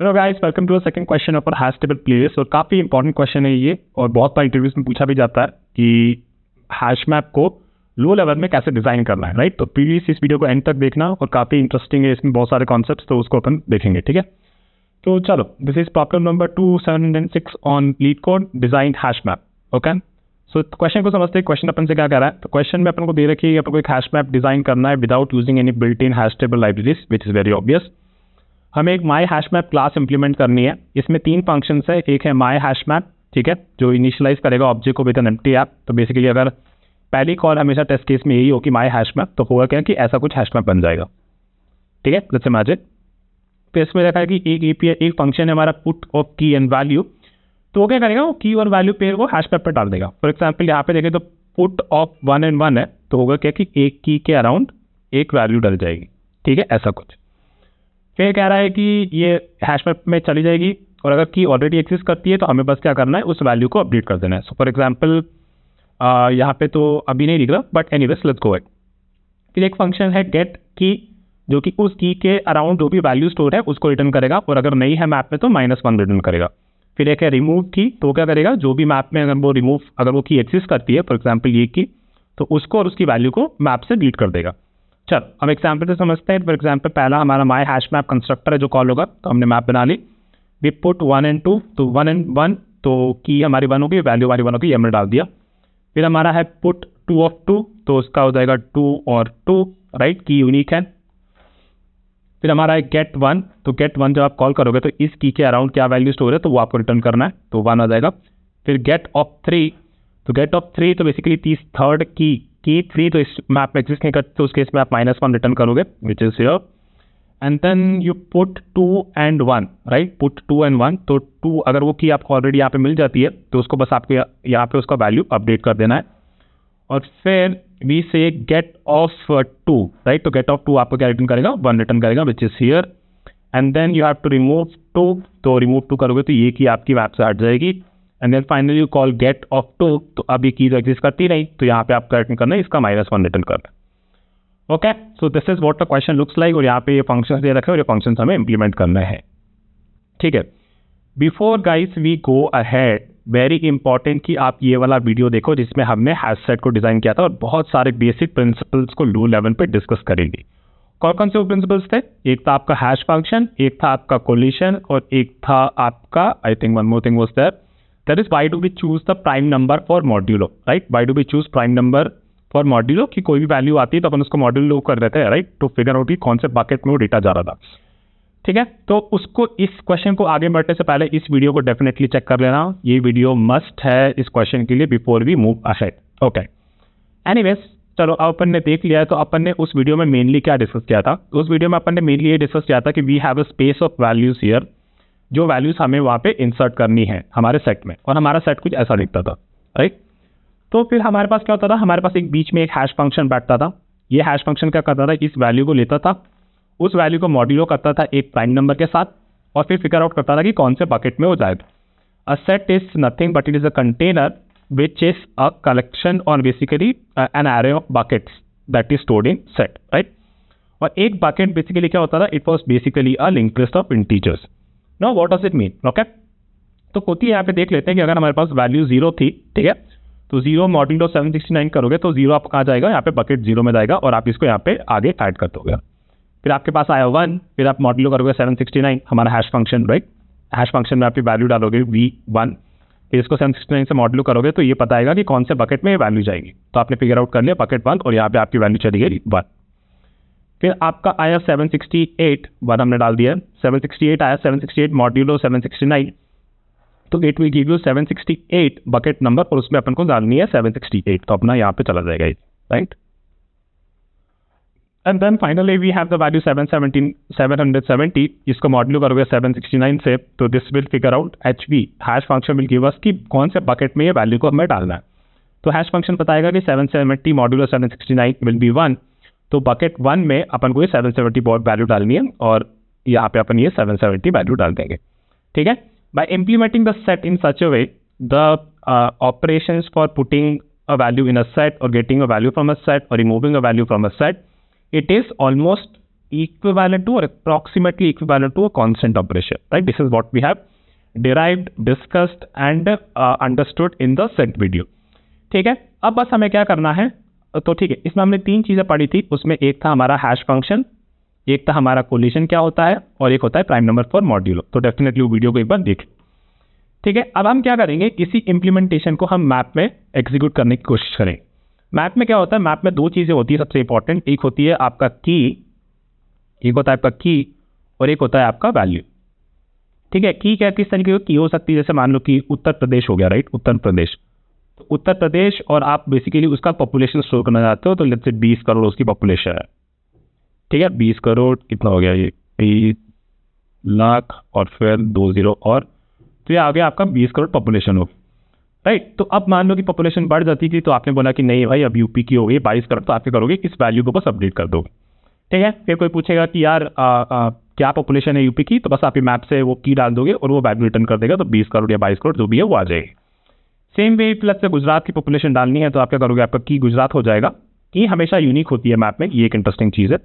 Hello guys, welcome to a second question of hash table playlist. और काफ़ी important question है ये, और बहुत बार इंटरव्यूज में पूछा भी जाता है कि हैश मैप को लो लेवल में कैसे डिज़ाइन करना है, राइट। तो प्लीज़ इस वीडियो को एंड तक देखना, और काफ़ी इंटरेस्टिंग है, इसमें बहुत सारे कॉन्सेप्ट्स, तो उसको अपन देखेंगे, ठीक है। तो चलो, this is problem number 206 on leet code design hash map. Okay, so question को समझते हैं। क्वेश्चन अपन से क्या कह रहा है, तो क्वेश्चन में अपन को दे रखी है अपन को एक हैश मैप डिज़ाइन करना है without using any built in hash table libraries, which is very obvious. हमें एक माई हैश मैप क्लास इंप्लीमेंट करनी है। इसमें 3 फंक्शंस है। एक है माई हैश मैप, ठीक है, जो इनिशियलाइज करेगा ऑब्जेक्ट को विद एन एम्प्टी ऐप। तो बेसिकली अगर पहली कॉल हमेशा टेस्ट केस में यही हो कि माई हैश मैप, तो होगा क्या कि ऐसा कुछ हैश मैप बन जाएगा, ठीक है। Let's imagine. तो इसमें देखा है कि एक एपीआई, एक फंक्शन है हमारा पुट ऑफ की एंड वैल्यू। तो वो क्या करेगा, वो की और वैल्यू पेयर को हैश मैप पर डाल देगा। फॉर एग्जाम्पल यहाँ पे देखें तो पुट ऑफ 1 and 1 है, तो होगा क्या कि एक की के अराउंड एक वैल्यू डल जाएगी, ठीक है, ऐसा कुछ। फिर कह रहा है कि ये हैश मैप में चली जाएगी, और अगर की ऑलरेडी एग्जिस्ट करती है तो हमें बस क्या करना है, उस वैल्यू को अपडेट कर देना है। सो फॉर एग्जांपल यहाँ पे तो अभी नहीं लिख रहा, but anyways let's go it. फिर एक फंक्शन है गेट की, जो कि उस की के अराउंड जो भी वैल्यू स्टोर है उसको रिटर्न करेगा, और अगर नहीं है मैप में तो -1 रिटर्न करेगा। फिर एक है रिमूव की, तो क्या करेगा, जो भी मैप में अगर वो की एग्जिस्ट करती है, फॉर एग्जाम्पल ये की, तो उसको और उसकी वैल्यू को मैप से डिलीट कर देगा। चल हम एग्जाम्पल से समझते हैं। फॉर एग्जाम्पल पहला हमारा माई हैश मैप कंस्ट्रक्टर है जो कॉल होगा, तो हमने मैप बना ली। वी पुट 1 and 2, तो 1 and 1, तो की हमारी 1 होगी, वैल्यू हमारी 1 होगी, ये हमने डाल दिया। फिर हमारा है पुट 2 of 2, तो उसका हो जाएगा 2 और 2, राइट, की यूनिक है। फिर हमारा है गेट 1, तो गेट 1 जब आप कॉल करोगे तो इस की के अराउंड क्या वैल्यू स्टोर है तो वो आपको रिटर्न करना है, तो 1 आ जाएगा। फिर गेट ऑफ 3, तो गेट ऑफ 3 तो बेसिकली थर्ड की 3 तो इस मैप में एग्जिस्ट नहीं करती, तो उस केस में आप -1 रिटर्न करोगे, which is here. And then you put 2 and 1, right, put 2 and 1, तो 2 अगर वो की आपको ऑलरेडी यहाँ पे मिल जाती है तो उसको बस आपको यहाँ पे उसका वैल्यू अपडेट कर देना है। और फिर we say get of 2, right, तो गेट ऑफ 2 आपको क्या रिटर्न करेगा, 1 रिटर्न करेगा, which is here. And then you have to remove 2, तो रिमूव 2 करोगे तो ये की आपकी मैप से हट जाएगी। And then finally you call get of 2, तो अब ये की तो एग्जिस्ट करती नहीं, तो यहाँ पे आपका रिटर्न करना है, इसका -1 रिटर्न करना है। Okay, so this is what the question looks like, और यहाँ पे ये फंक्शंस दे रखे हैं और ये फंक्शंस हमें इंप्लीमेंट करने हैं, ठीक है। Before guys we go ahead, very important कि आप ये वाला वीडियो देखो जिसमें हमने हैश सेट को डिजाइन किया था, और बहुत सारे बेसिक प्रिंसिपल्स को लो लेवल पे डिस्कस करेंगे। कौन कौन से वो प्रिंसिपल्स थे, एक था आपका हैश फंक्शन, एक था आपका कोलिशन, और एक था आपका, I think one more thing was there, that is why do we choose the prime number for modulo, right. Why do we choose prime number for modulo, कि कोई भी वैल्यू आती है तो अपन उसको मॉड्यूलो कर देते हैं, राइट, तो फिगर आउट की कौन से बकेट में वो डेटा जा रहा था, ठीक है। तो उसको, इस क्वेश्चन को आगे बढ़ने से पहले इस वीडियो को डेफिनेटली चेक कर लेना, ये वीडियो मस्ट है इस क्वेश्चन के लिए before we move ahead. Okay, anyways, चलो अब अपन ने देख लिया है, तो अपन ने उस वीडियो में मेनली क्या डिस्कस किया था। उस वीडियो में अपन ने मेनली ये डिस्कस किया था कि we have a space of values here, जो वैल्यूज हमें वहाँ पे इंसर्ट करनी है हमारे सेट में, और हमारा सेट कुछ ऐसा दिखता था, राइट। तो फिर हमारे पास क्या होता था, हमारे पास एक बीच में एक हैश फंक्शन बैठता था। ये हैश फंक्शन क्या करता था, इस वैल्यू को लेता था, उस वैल्यू को मॉड्यूलो करता था एक प्राइम नंबर के साथ, और फिर फिगर आउट करता था कि कौन से बकेट में वो जाएगा। A set is nothing but it is a container which is a collection or basically an array of buckets that is stored in set, right? और एक bucket basically क्या होता था, it was basically a linked list of integers. Now what does it mean? Okay? तो कोती यहाँ पे देख लेते हैं कि अगर हमारे पास वैल्यू 0 थी, ठीक है, तो 0 मॉड्यूलो 769 करोगे तो 0 आप कहाँ जाएगा, यहाँ पे बकेट 0 में जाएगा, और आप इसको यहाँ पे आगे ऐड कर दोगे। फिर आपके पास आया 1, फिर आप मॉड्यूलो करोगे 769, हमारा hash function, right. Hash function में आपकी वैल्यू डालोगे v1, फिर इसको 769 से मॉड्यूलो करोगे तो ये पता आएगा कि कौन से बकेट में ये वैल्यू जाएगी, तो आपने फिगर आउट कर लिया बकेट 1, और यहाँ पे आपकी वैल्यू चली गई 1। फिर आपका आया 768, 1 हमने डाल दिया, 768 आया, 768 मॉड्यूलो 769, तो it will give you 768 bucket number, और उसमें अपन को डालनी है 768, तो अपना यहाँ पे चला जाएगा, right. And then finally we have the value 770, इसको मॉड्यूलो करोगे 769 से, तो this will figure out HV, hash function will give us कि कौन से बकेट में ये वैल्यू को हमें डालना है। तो हैश फंक्शन बताएगा कि 770 मॉड्यूलो 769 विल बी 1, तो बकेट 1 में अपन को ये 770 वैल्यू डालनी है, और यहाँ पे अपन ये 770 वैल्यू डाल देंगे, ठीक है। Bye implementing the set in such a way, the operations for putting a value in a set or getting a value from a set or removing a value from a set, it is almost equivalent to or approximately equivalent to a constant temperature, right? This is what we have derived, discussed and understood in the said video. ठीक है, अब बस हमें क्या करना है, तो ठीक है, इसमें हमने 3 चीज़ें पढ़ी थी. उसमें एक था हमारा हैश फंक्शन, एक था हमारा कोलिशन क्या होता है, और एक होता है प्राइम नंबर फॉर मॉड्यूलो. तो डेफिनेटली वो वीडियो को एक बार देख. ठीक है, अब हम क्या करेंगे, इसी इम्प्लीमेंटेशन को हम मैप में एग्जीक्यूट करने की कोशिश करेंगे. मैप में क्या होता है, मैप में 2 चीज़ें होती है सबसे इंपॉर्टेंट. एक होती है आपका की, एक होता है आपका की, और एक होता है आपका वैल्यू. ठीक है, की क्या किस तरीके की हो सकती है, जैसे मान लो कि उत्तर प्रदेश हो गया, राइट, उत्तर प्रदेश. तो उत्तर प्रदेश और आप बेसिकली उसका पॉपुलेशन स्टोर करना चाहते हो, तो लेट्स से 20 करोड़ उसकी पॉपुलेशन है. ठीक है, 20 करोड़ कितना हो गया, ये 20 लाख और फिर 20 और, तो ये आ गया आपका 20 करोड़ पॉपुलेशन हो, राइट. तो अब मान लो कि पॉपुलेशन बढ़ जाती थी, तो आपने बोला कि नहीं भाई अब यूपी की हो गई 22 करोड़, तो आप क्या करोगे, इस वैल्यू को बस अपडेट कर दोगे. ठीक है, फिर कोई पूछेगा कि यार क्या पॉपुलेशन है यूपी की, तो बस आप मैप से वो की डाल दोगे और वो वैल्यू रिटर्न कर देगा, तो 20 करोड़ या 22 करोड़ जो भी है वो आ जाएगी. सेम वे प्लस से गुजरात की पॉपुलेशन डालनी है, तो आप क्या करोगे, आपका की गुजरात हो जाएगा. की हमेशा यूनिक होती है मैप में, ये एक इंटरेस्टिंग चीज़ है.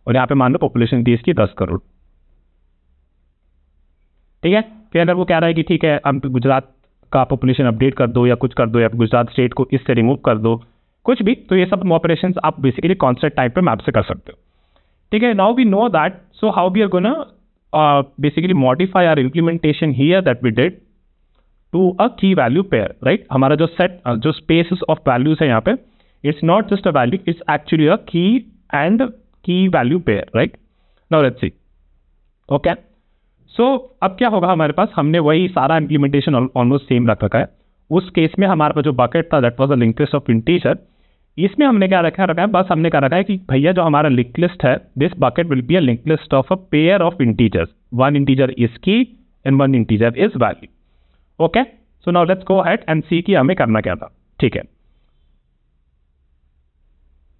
और यहाँ पे मान लो पॉपुलेशन थी इसकी 10 करोड़. ठीक है, फिर अगर वो कह रहा है कि ठीक है अब गुजरात का पॉपुलेशन अपडेट कर दो या कुछ कर दो, या गुजरात स्टेट को इससे रिमूव कर दो, कुछ भी, तो ये सब ऑपरेशंस आप बेसिकली कॉन्सेप्ट टाइप पे मैप से कर सकते हो. ठीक है, now we know that, so how we are gonna basically modify our implementation here that we did to a key value pair, right. हमारा जो सेट जो स्पेसेस ऑफ वैल्यूज है यहाँ पे, it's not just a value, it's actually a key and key value pair, right. Now let's see. Okay, so अब क्या होगा, हमारे पास हमने वही सारा इम्प्लीमेंटेशन ऑलमोस्ट सेम रख रखा है. उस केस में हमारे पास जो बकेट था that was a link list of integer. इसमें हमने क्या रखा है, बस हमने क्या रखा है कि भैया जो हमारा लिंक लिस्ट है, this bucket will be a link list of a pair of integers. 1 integer is key and 1 integer is value. Okay, so now let's go ahead and see कि हमें करना क्या था. ठीक है,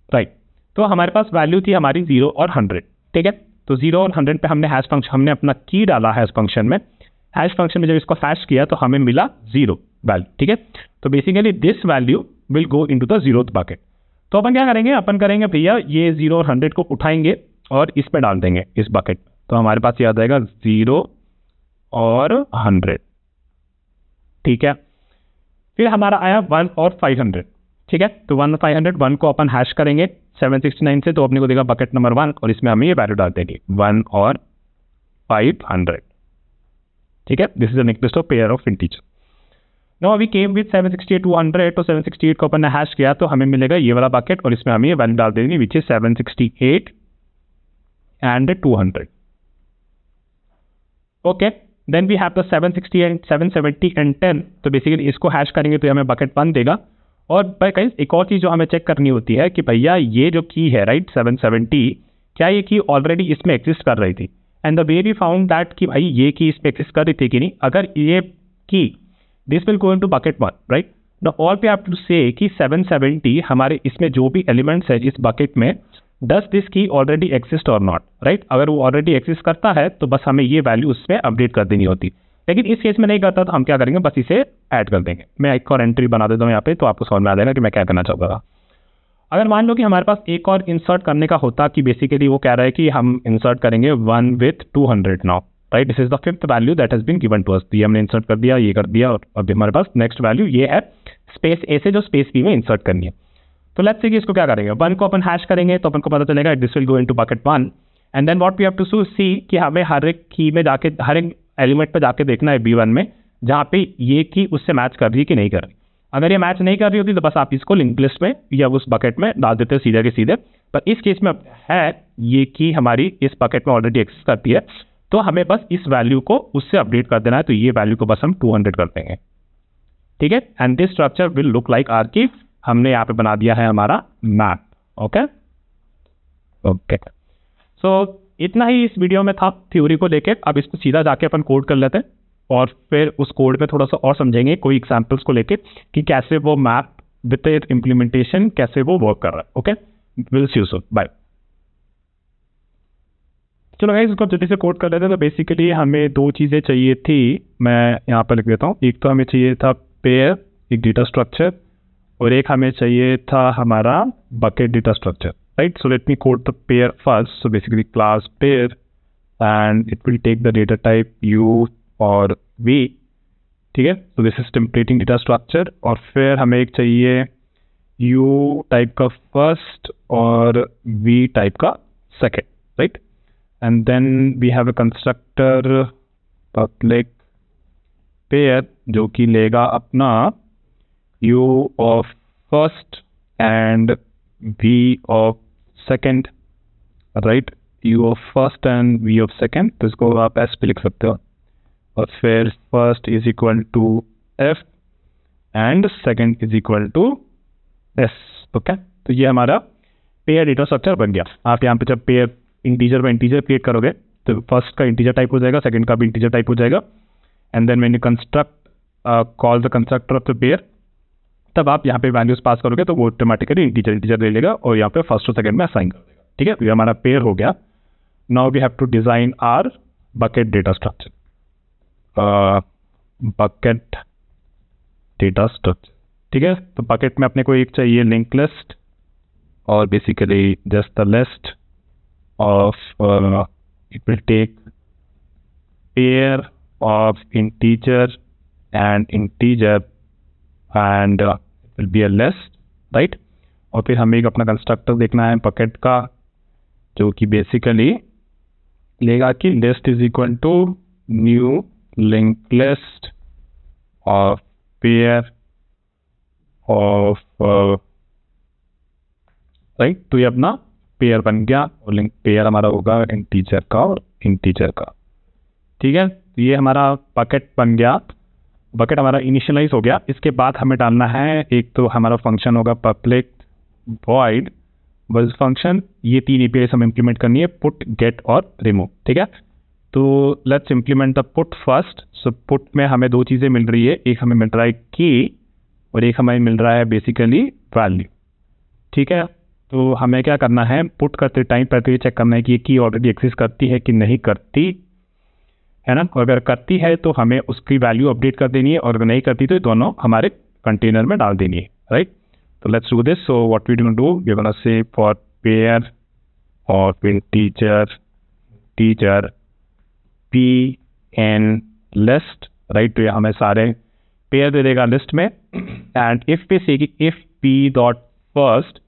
राइट. तो हमारे पास वैल्यू थी हमारी 0 और 100. ठीक है, तो 0 और 100 पे हमने हैश फंक्शन, हमने अपना की डाला हैश फंक्शन में. हैश फंक्शन में जब इसको हैश किया तो हमें मिला 0 वैल्यू. ठीक है, तो basically this value will go into the 0th bucket. तो अपन क्या करेंगे, अपन करेंगे भैया ये 0 और 100 को उठाएंगे और इस पे डाल देंगे इस बकेट. तो हमारे पास याद आएगा 0 और 100. ठीक है, फिर हमारा आया 1 और 500. ठीक है, तो 1 और 500, 1 को अपन हैश करेंगे 769 से, तो अपने को देगा बकेट नंबर 1 और इसमें हमें ये वैल्यू डाल देंगे 1 और 500. ठीक है, this is a link list of pair of integer. Now we came with 768 to 100, तो 768 को अपन ने हैश किया तो हमें मिलेगा ये वाला बकेट और इसमें हमें ये वैल्यू डाल देंगे which is 768 and 200. Okay, then we have the 760 and 770 and 10. तो बेसिकली इसको हैश करेंगे तो हमें बकेट 1 देगा. और भाई कहीं एक और चीज़ जो हमें चेक करनी होती है कि भैया ये जो की है, राइट, 770, क्या ये की ऑलरेडी इसमें एग्जिस्ट कर रही थी. And the way we found that कि भाई ये की इसमें एग्जिस्ट कर रही थी कि नहीं. अगर ये की this will go into bucket 1, right. Now all पे हैव टू से कि 770 हमारे इसमें जो भी एलिमेंट्स है इस बकेट में, डज दिस की ऑलरेडी एग्जिस्ट और नॉट, राइट. अगर वो ऑलरेडी एग्जिस्ट करता है तो बस हमें ये वैल्यू उसमें अपडेट कर देनी होती. लेकिन इस केस में नहीं करता तो हम क्या करेंगे, बस इसे ऐड कर देंगे. मैं एक और एंट्री बना देता हूँ यहाँ पे, तो आपको समझ में आ जाएगा कि मैं क्या करना चाहता था. अगर मान लो कि हमारे पास एक और इंसर्ट करने का होता कि बेसिकली वो कह रहा है कि हम इंसर्ट करेंगे 1 with 200 now, right. This is the 5th value that has been given to us. ये हमने इंसर्ट कर दिया, ये कर दिया, और अभी हमारे पास नेक्स्ट वैल्यू ये है स्पेस ए से जो स्पेस बी में इंसर्ट करनी है. तो लेट्स से कि इसको क्या करेंगे, 1 को अपन हैश करेंगे तो अपन को पता चलेगा this will go into bucket 1. And then what we have to see कि हमें हर एक की में जाके, हर एक एलिमेंट पे जाके देखना है B1 में, जहाँ पे ये की उससे मैच कर रही है कि नहीं कर रही. अगर ये मैच नहीं कर रही होती तो बस आप इसको लिंक लिस्ट में या उस बकेट में डाल देते सीधे के सीधे. पर इस केस में है ये की हमारी इस बकेट में ऑलरेडी एग्जिस्ट करती है, तो हमें बस इस वैल्यू को उससे अपडेट कर देना है. तो ये वैल्यू को बस हम 200 कर देंगे. ठीक है, and this structure will look like our key. हमने यहाँ पे बना दिया है हमारा मैप. ओके ओके, सो इतना ही इस वीडियो में था थ्योरी को लेके. अब इसको सीधा जाके अपन कोड कर लेते हैं और फिर उस कोड में थोड़ा सा और समझेंगे कोई एग्जांपल्स को लेके कि कैसे वो मैप विद इम्प्लीमेंटेशन कैसे वो वर्क कर रहा है. Okay, will see you soon, bye. चलो गाइस, इसको जल्दी से कोड कर लेते हैं. तो बेसिकली हमें 2 चीज़ें चाहिए थी, मैं यहाँ पर लिख देता हूँ. एक तो हमें चाहिए था पेयर, एक डेटा स्ट्रक्चर, और एक हमें चाहिए था हमारा bucket data structure. right? So let me code the pair first. So basically class pair, and it will take the data type u और v, ठीक है. So this is templating data structure. और फिर हमें एक चाहिए u टाइप का first और v टाइप का second, right. And then we have a constructor public pair जो कि लेगा अपना u of first and v of second, right? u of first and v of second, तो इसको आप s पे लिख सकते हो. और फिर first is equal to f and second is equal to s. Okay, तो ये हमारा पेयर डेटा स्ट्रक्चर बन गया. आप यहाँ पे जब पेयर इंटीजर में इंटीजर क्रिएट करोगे तो फर्स्ट का इंटीजर टाइप हो जाएगा, सेकंड का भी इंटीजर टाइप हो जाएगा. And then when you construct call the constructor of the pair, तब आप यहाँ पे वैल्यूज पास करोगे तो वो ऑटोमेटिकली इंटीजर ले लेगा और यहाँ पे फर्स्ट और सेकंड में असाइन कर देगा. ठीक है, तो ये हमारा पेयर हो गया. Now we have to design our bucket data structure. Bucket data structure, ठीक है. तो बकेट में अपने को एक चाहिए लिंक लिस्ट और basically just the list of it will take pair of integer and integer and it will be a list, right? और फिर हमें एक अपना कंस्ट्रक्टर देखना है बकेट का जो कि बेसिकली लेगा कि list is equal to new link list of pair of, right. तो ये अपना पेयर बन गया और लिंक पेयर हमारा होगा इंटीजर का और इंटीजर का. ठीक है, तो ये हमारा बकेट बन गया. बकेट हमारा इनिशियलाइज हो गया. इसके बाद हमें डालना है एक तो हमारा फंक्शन होगा पब्लिक वॉइड बस फंक्शन. ये 3 एपीआई हमें इंप्लीमेंट करनी है, पुट, गेट और रिमूव. ठीक है, तो let's implement the put first. So put में हमें 2 चीज़ें मिल रही है, एक हमें मिल रहा है की और एक हमें मिल रहा है बेसिकली वैल्यू. ठीक है, तो हमें क्या करना है, पुट करते टाइम पहले तो ये चेक करना है कि ये की ऑलरेडी एग्जिस्ट करती है कि नहीं करती है ना. और अगर करती है तो हमें उसकी वैल्यू अपडेट कर देनी है और अगर नहीं करती तो दोनों हमारे कंटेनर में डाल देनी है, राइट. तो let's do this. So what we do, we gonna say for pair of integer teacher P in list, right. तो ये हमें सारे पेयर दे देगा लिस्ट में. And if P say if P dot first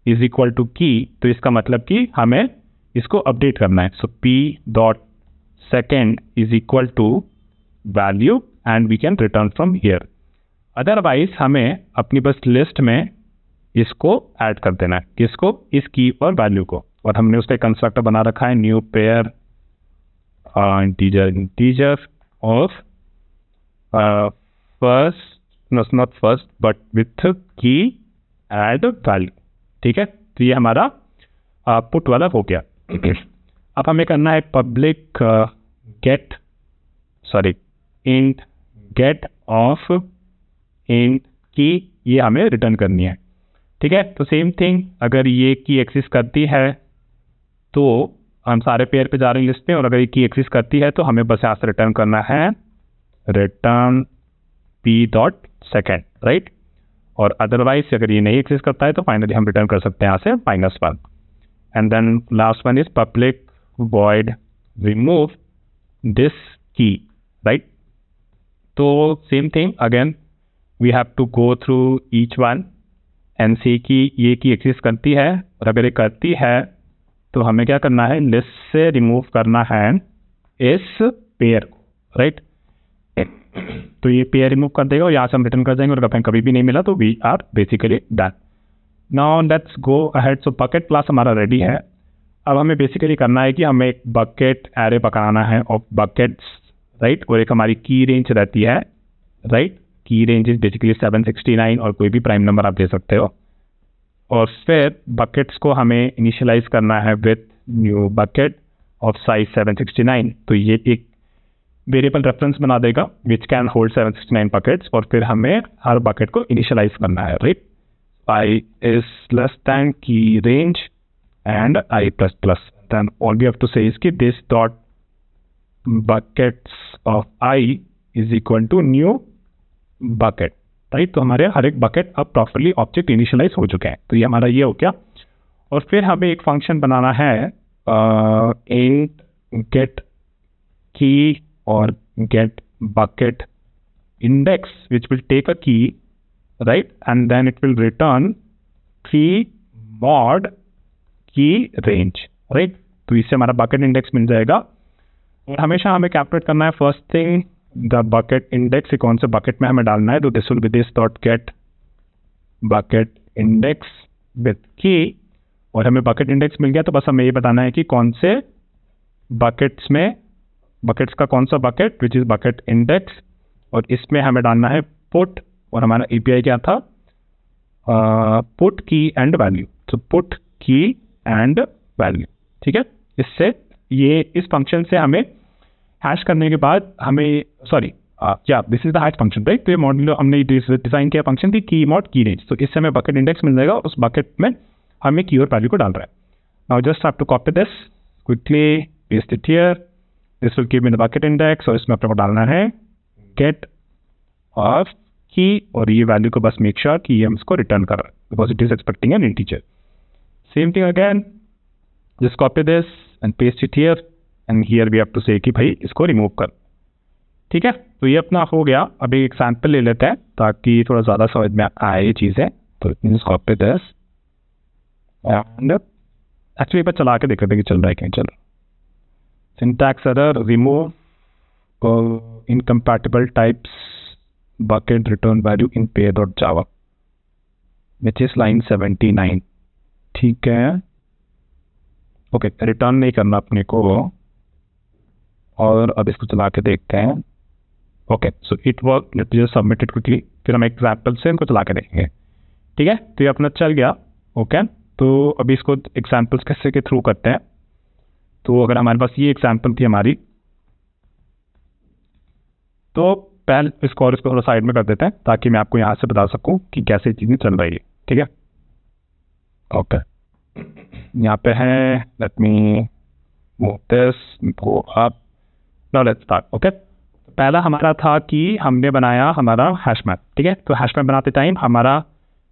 is equal to key, तो इसका मतलब कि हमें इसको अपडेट करना है. So P dot second is equal to value and we can return from here. Otherwise हमें अपनी बस लिस्ट में इसको ऐड कर देना है, किसको, इस की और वैल्यू को. और हमने उसका कंस्ट्रक्टर बना रखा है new pair integer of first, not first but with की एड वैल्यू. ठीक है, तो ये हमारा पुट वाला हो गया. अब हमें करना है public get int get of int key, ये हमें रिटर्न करनी है. ठीक है, तो सेम थिंग, अगर ये की एक्सिस्ट करती है तो हम सारे पेयर पे जा रहे हैं लिस्ट पे, और अगर ये की एक्सिस्ट करती है तो हमें बस यहाँ से रिटर्न करना है return P dot second, right. और अदरवाइज अगर ये नहीं एक्सिस्ट करता है तो फाइनली हम रिटर्न कर सकते हैं यहाँ से -1. And then last one is public void remove this key, right. तो same thing again we have to go through each one and see की ये की एक्सिस्ट करती है, और अगर ये करती है तो हमें क्या करना है, लिस्ट से रिमूव करना है इस पेयर को, राइट. तो ये पेयर रिमूव कर देगा और यहाँ से हम रिटर्न कर जाएंगे, और अगर कभी भी नहीं मिला तो we are basically done. Now let's go ahead. So bucket class हमारा रेडी है. अब हमें बेसिकली करना है कि हमें एक बकेट एरे पकड़ाना है ऑफ बकेट्स, राइट. और एक हमारी की रेंज रहती है, राइट. की रेंज इज बेसिकली 769 और कोई भी प्राइम नंबर आप दे सकते हो. और फिर बकेट्स को हमें इनिशियलाइज करना है with new bucket of size 769. तो ये एक वेरिएबल रेफरेंस बना देगा विच कैन होल्ड 769 बकेट्स, और फिर हमें हर बकेट को इनिशियलाइज करना है, right. I is less than key range and I plus plus. Then all we have to say is कि this dot buckets of I is equal to new bucket, right. तो हमारे हर एक bucket अब properly object initialise हो चुके हैं. तो ये हमारा ये हो गया. और फिर हमें एक फंक्शन बनाना है इंट गेट की और get bucket index which will take a key, right, and then it will return key mod key range, right. तो इससे हमारा bucket index मिल जाएगा और हमेशा हमें कैलकुलेट करना है first thing the bucket index कौन से bucket में हमें डालना है, तो this will be this dot get bucket index with key और हमें bucket index मिल गया तो बस हमें ये बताना है कि कौन से buckets में buckets का कौन सा bucket which is bucket index और इसमें हमें डालना है पुट और हमारा एपीआई क्या था पुट की एंड वैल्यू, तो पुट की एंड वैल्यू, ठीक है। इससे ये इस फंक्शन से हमें हैश करने के बाद हमें this is the hash function, right. तो ये मॉड्यूल हमने डिजाइन किया फंक्शन थी की मॉड की रेंज, तो इससे हमें बकेट इंडेक्स मिल जाएगा, उस बकेट में हमें की और वैल्यू को डाल रहा है। Now just have to copy this quickly, paste it here, this will give me the bucket index और इसमें अपने को डालना है गेट ऑफ की और ये वैल्यू को बस मेक श्योर कि ये हम इसको रिटर्न कर रहे हैं because it is expecting an integer. Same thing again, just copy this and paste it here and here we have to say कि भाई इसको रिमूव कर, ठीक है। तो ये अपना हो गया। अभी एक सैंपल ले लेते हैं ताकि थोड़ा ज़्यादा समझ में आए ये चीज़ें। तो just copy this and actually एक बार चला के देख लेते हैं कि चल रहा है क्या। चलो, syntax error, remove incompatible types bucket return value in pair.java which is line 79, ठीक है। ओके, रिटर्न नहीं करना अपने को और अब इसको चला के देखते हैं। Okay, so it work, late me just submit it quickly, फिर हम एग्जाम्पल से इनको चला के देखेंगे, ठीक है। तो ये अपना चल गया। ओके, तो अभी इसको एग्जाम्पल्स कैसे के थ्रू करते हैं। तो अगर हमारे पास ये एग्जाम्पल थी हमारी, तो पहले इसको थोड़ा साइड में कर देते हैं ताकि मैं आपको यहाँ से बता सकूँ कि कैसे चीज़ें चल रही है, ठीक है। ओके, यहाँ पे है, let me move this, go up, now let's start. Okay, पहला हमारा था कि हमने बनाया हमारा हैश मैप, ठीक है। तो हैश मैप बनाते टाइम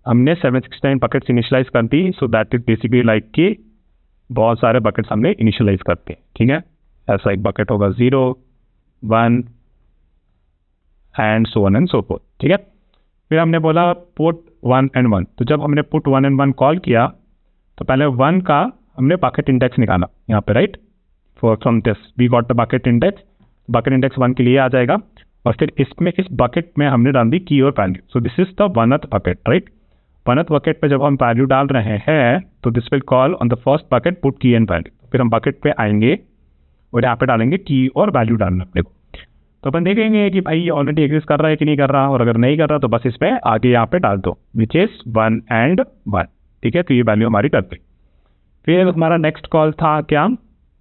हमने 769 बकेट्स इनिशियलाइज कर दी, so that is basically like कि बहुत सारे बकेट्स हमने इनिशियलाइज करते हैं, ठीक है। ऐसा एक बकेट होगा 0, 1 and so on and so fourth, ठीक है। फिर हमने बोला पुट 1 and 1, तो जब हमने पुट 1 and 1 कॉल किया तो पहले 1 का हमने बकेट इंडेक्स निकाला यहाँ पे, right. For from this we got the bucket index 1 के लिए आ जाएगा और फिर इसमें इस बकेट में हमने डाल दी की और value, so this is the 1th bucket, right. 1th bucket पे जब हम वैल्यू डाल रहे हैं तो this will call on the first bucket put की एंड वैल्यू, फिर हम बकेट पे आएंगे और यहाँ पे डालेंगे की और वैल्यू डालना अपने को। तो अपन देखेंगे कि भाई ऑलरेडी एग्जिस्ट कर रहा है कि नहीं कर रहा, और अगर नहीं कर रहा तो बस इसमें आगे यहाँ पे डाल दो विच इज 1 and 1, ठीक है। तो ये वैल्यू हमारी कर दी। फिर हमारा नेक्स्ट कॉल था क्या,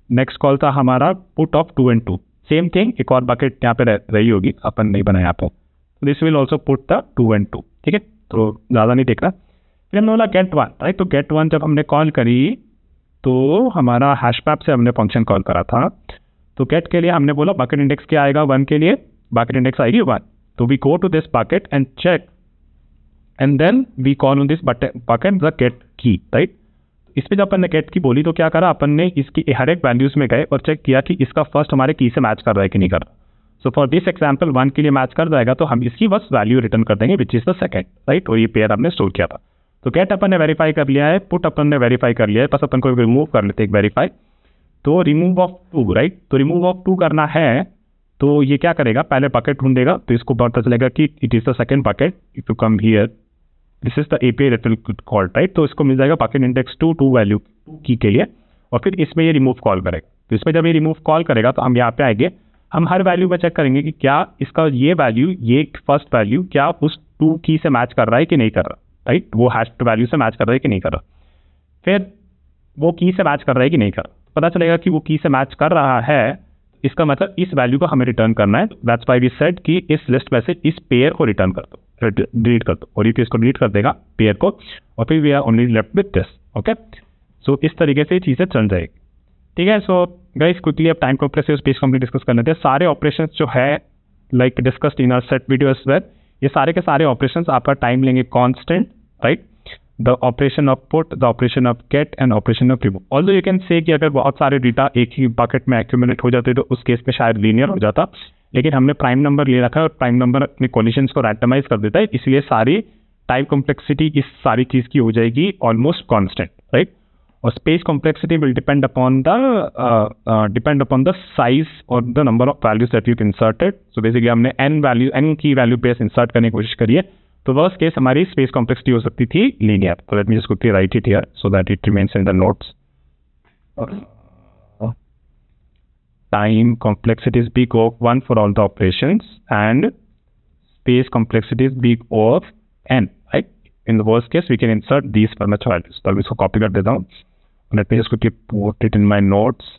नेक्स्ट कॉल था हमारा put off 2 and 2, same thing, एक और बकेट यहाँ पे रही होगी, अपन नहीं बनाया यहाँ पे, तो this will also put the 2 and 2, ठीक है। तो ज़्यादा नहीं देखना। फिर हमने बोला गेट 1, राइट। तो गेट 1 जब हमने कॉल करी तो हमारा हैश मैप से हमने फंक्शन कॉल करा था, तो गेट के लिए हमने बोला बकेट इंडेक्स क्या आएगा 1 के लिए, बकेट इंडेक्स आएगी 1, तो we go to this bucket and check and then we call on this bucket the get key, right. इस पे जब अपन ने गेट की बोली तो क्या करा, अपन ने इसकी हर एक वैल्यूज में गए और चेक किया कि इसका फर्स्ट हमारे की से मैच कर रहा है कि नहीं कर रहा। सो फॉर दिस एग्जाम्पल 1 के लिए मैच कर जाएगा तो हम इसकी बस वैल्यू रिटर्न कर देंगे which is the second, right. और ये पेयर हमने स्टोर किया था। तो गेट अपन ने वेरीफाई कर लिया है, पुट अपन ने वेरीफाई कर लिया है, बस अपन को रिमूव कर लेते एक वेरीफाई। तो रिमूव ऑफ 2, राइट। तो रिमूव ऑफ 2 करना है तो ये क्या करेगा, पहले बकेट ढूंढेगा, तो इसको पता चलेगा कि it is the second bucket. If you come here this is the API that will call, right. तो इसको मिल जाएगा बकेट इंडेक्स 2 वैल्यू 2 की के लिए, और फिर इसमें ये रिमूव कॉल करेगा। तो इसमें जब ये रिमूव कॉल करेगा तो हम यहाँ पे आएंगे, हम हर वैल्यू में चेक करेंगे कि क्या इसका ये वैल्यू, ये फर्स्ट वैल्यू क्या उस 2 की से मैच कर रहा है कि नहीं कर रहा, राइट। वो हैश वैल्यू से मैच कर रहा है कि नहीं कर रहा। फिर वो की से मैच कर रहा है कि नहीं कर रहा, पता चलेगा कि वो की से मैच कर रहा है, इसका मतलब इस वैल्यू को हमें रिटर्न करना है। दैट्स व्हाई वी सेड कि इस लिस्ट में से इस पेयर को रिटर्न कर दो, डिलीट कर दो, और ये इसको डिलीट कर देगा पेयर को, और फिर we are only left with this, okay. So इस तरीके से चीज़ें चल जाएगी, ठीक है। सो गाइस क्विकली अब time compressive page complete discuss कर लेते हैं। सारे ऑपरेशंस जो है like discussed in our set video as well, ये सारे के सारे ऑपरेशंस आपका टाइम लेंगे constant, right. The operation of put, the operation of get and operation of remove. Although you can से कि अगर बहुत सारे डेटा एक ही बकेट में एक्यूमुलेट हो जाते तो उस केस में शायद लीनियर हो जाता, लेकिन हमने प्राइम नंबर ले रखा है और प्राइम नंबर अपने कॉलिशंस को रैंडमाइज कर देता है, इसलिए सारी टाइम कॉम्प्लेक्सिटी इस सारी चीज़ की हो जाएगी ऑलमोस्ट कॉन्स्टेंट, राइट। और space complexity will depend upon the size और the number of values that you inserted. So basically हमने n की वैल्यू बेस इंसर्ट करने की कोशिश करी है, तो वर्स्ट केस हमारी स्पेस कॉम्प्लेक्सिटी हो सकती थी लीनियर। तो let me just quickly write it here so that it remains in the notes. Time complexity is big O of 1 for all the operations and space complexity is big O of n, right? In the worst case, we can insert these Fibonacci values. तो अभी इसको copy कर देता हूँ। Let me just quickly put it in my notes.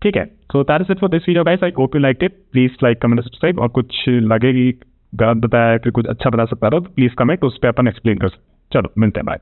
ठीक है, so that is it for this video guys. I hope you liked it. Please like, comment, subscribe. और कुछ लगेगी गलत बताया फिर कुछ अच्छा बता सकता रहो तो प्लीज कमेंट, उस पर अपन एक्सप्लेन कर सकते। चलो मिलते हैं, बाय।